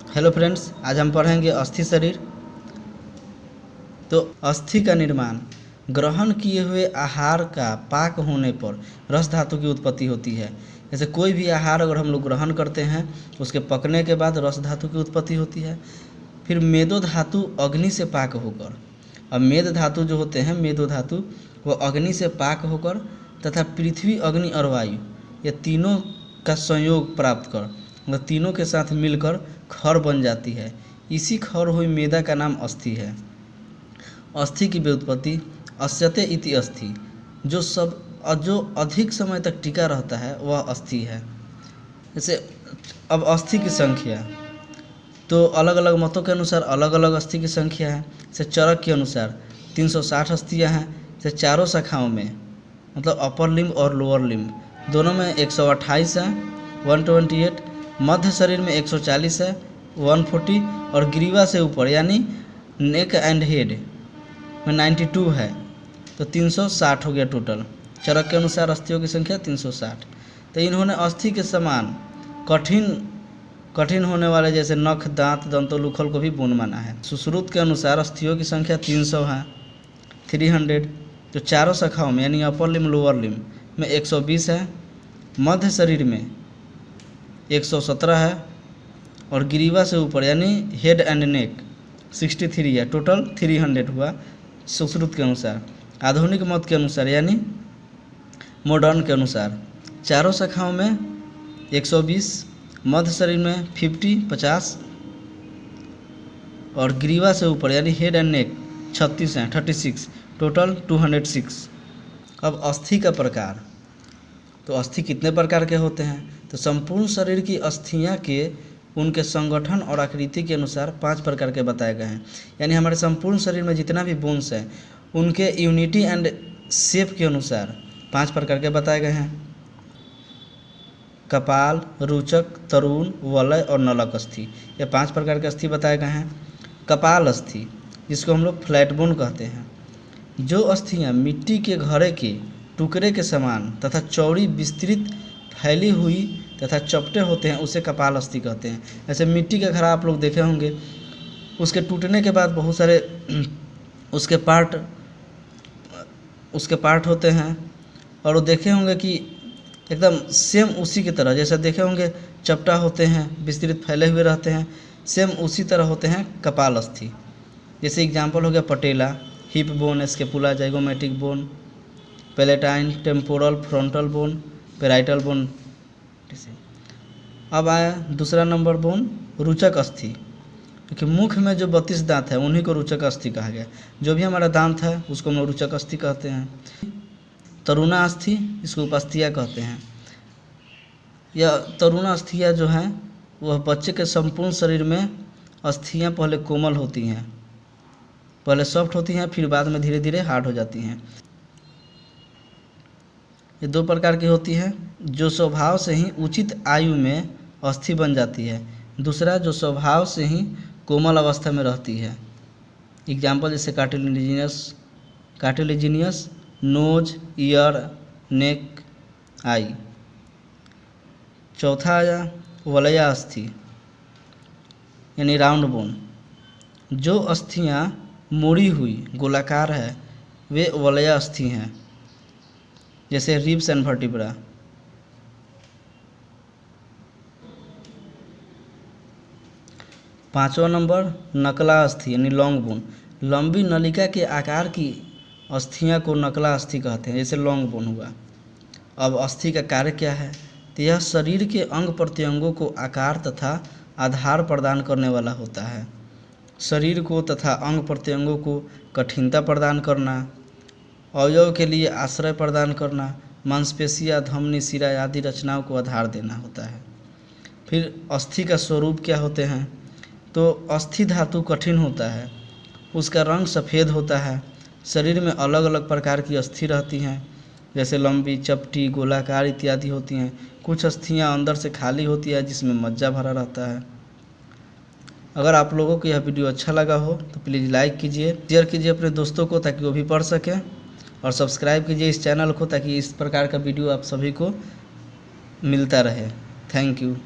Hello friends, आज हम पढ़ेंगे अस्थि शरीर। तो अस्थि का निर्माण ग्रहण किए हुए आहार का पाक होने पर रस धातु की उत्पत्ति होती है। जैसे कोई भी आहार अगर हम लोग ग्रहण करते हैं उसके पकने के बाद रस धातु की उत्पत्ति होती है। फिर मेदो धातु अग्नि से पाक होकर, अब मेद धातु जो होते हैं मेदो धातु वो अग्नि से पाक होकर तथा पृथ्वी अग्नि और वायु ये तीनों का संयोग प्राप्त कर मतलब तीनों के साथ मिलकर खर बन जाती है। इसी खर हुई मेदा का नाम अस्थि है। अस्थि की व्युत्पत्ति अस्यते इति अस्थि, जो अधिक समय तक टिका रहता है वह अस्थि है। जैसे अब अस्थि की संख्या तो अलग अलग मतों के अनुसार अलग अलग अस्थि की संख्या है। जैसे चरक के अनुसार 360 अस्थियाँ हैं। जैसे चारों शाखाओं में मतलब अपर लिम्ब और लोअर लिम्ब दोनों में 128 है 128, मध्य शरीर में 140 है 140 और ग्रीवा से ऊपर यानी नेक एंड हेड में 92 है, तो 360 हो गया टोटल। चरक के अनुसार अस्थियों की संख्या 360। तो इन्होंने अस्थि के समान कठिन होने वाले जैसे नख, दांत, दंतोलूखल को भी बोन माना है। सुश्रुत के अनुसार अस्थियों की संख्या 300 है 300। तो चारों शाखाओं में यानी अपर लिम्ब लोअर लिम्ब में 120 है, मध्य शरीर में 117 है और ग्रीवा से ऊपर यानी हेड एंड नेक 63 है, टोटल 300 हुआ सुश्रुत के अनुसार। आधुनिक मत के अनुसार यानी मॉडर्न के अनुसार चारों शाखाओं में 120, मध्य शरीर में 50 और ग्रीवा से ऊपर यानी हेड एंड नेक 36 हैं 36, टोटल 206। अब अस्थि का प्रकार, तो अस्थि कितने प्रकार के होते हैं? तो संपूर्ण शरीर की अस्थियां के उनके संगठन और आकृति के अनुसार 5 प्रकार के बताए गए हैं। यानी हमारे संपूर्ण शरीर में जितना भी बोन्स हैं उनके यूनिटी एंड शेप के अनुसार 5 प्रकार के बताए गए हैं। कपाल, रुचक, तरुण, वलय और नलक अस्थि, ये 5 प्रकार के अस्थि बताए गए हैं। कपाल अस्थि जिसको हम लोग फ्लैट बोन कहते हैं। जो अस्थियां मिट्टी के घड़े के टुकड़े के समान तथा चौड़ी विस्तृत फैली हुई तथा चपटे होते हैं उसे कपाल अस्थि कहते हैं। ऐसे मिट्टी का घड़ा आप लोग देखे होंगे, उसके टूटने के बाद बहुत सारे उसके पार्ट होते हैं और वो देखे होंगे कि एकदम सेम उसी की तरह जैसे देखे होंगे चपटा होते हैं, विस्तृत फैले हुए रहते हैं, सेम उसी तरह होते हैं कपाल अस्थि। जैसे एग्जाम्पल हो गया patella, hip bone, scapula, zygomatic bone, palatine, temporal, frontal bone, parietal bone. अब आया दूसरा नंबर बोन रुचक अस्थि, क्योंकि मुख में जो 32 दांत है उन्हीं को रुचक अस्थि कहा गया। जो भी हमारा दांत है उसको हम लोग रुचक अस्थि कहते हैं। तरुणा अस्थि इसको उपस्थिया कहते हैं। यह तरुणा अस्थियाँ जो हैं वह बच्चे के संपूर्ण शरीर में अस्थियाँ पहले कोमल होती हैं, पहले सॉफ्ट होती हैं, फिर बाद में धीरे धीरे हार्ड हो जाती हैं। ये 2 प्रकार की होती है, जो स्वभाव से ही उचित आयु में अस्थि बन जाती है, दूसरा जो स्वभाव से ही कोमल अवस्था में रहती है। एग्जाम्पल जैसे कार्टिलेजिनियस, नोज, ईयर, नेक, आई। चौथा आया वलया अस्थि यानी राउंड बोन। जो अस्थियाँ मुड़ी हुई गोलाकार है वे वलया अस्थि हैं, जैसे रिब्स एंड वर्टिब्रा। पाँचवा नंबर नकला अस्थि यानी लॉन्ग बोन। लंबी नलिका के आकार की अस्थियां को नकला अस्थि कहते हैं, जैसे लॉन्ग बोन हुआ। अब अस्थि का कार्य क्या है? तो यह शरीर के अंग प्रत्यंगों को आकार तथा आधार प्रदान करने वाला होता है। शरीर को तथा अंग प्रत्यंगों को कठिनता प्रदान करना, अवयव के लिए आश्रय प्रदान करना, मांसपेशियाँ, धमनी, शिरा आदि रचनाओं को आधार देना होता है। फिर अस्थि का स्वरूप क्या होते हैं? तो अस्थि धातु कठिन होता है, उसका रंग सफ़ेद होता है। शरीर में अलग अलग प्रकार की अस्थि रहती हैं, जैसे लंबी, चपटी, गोलाकार इत्यादि होती हैं। कुछ अस्थियां अंदर से खाली होती है जिसमें मज्जा भरा रहता है। अगर आप लोगों को यह वीडियो अच्छा लगा हो तो प्लीज़ लाइक कीजिए, शेयर कीजिए अपने दोस्तों को ताकि वो भी पढ़ सकें, और सब्सक्राइब कीजिए इस चैनल को ताकि इस प्रकार का वीडियो आप सभी को मिलता रहे। Thank you.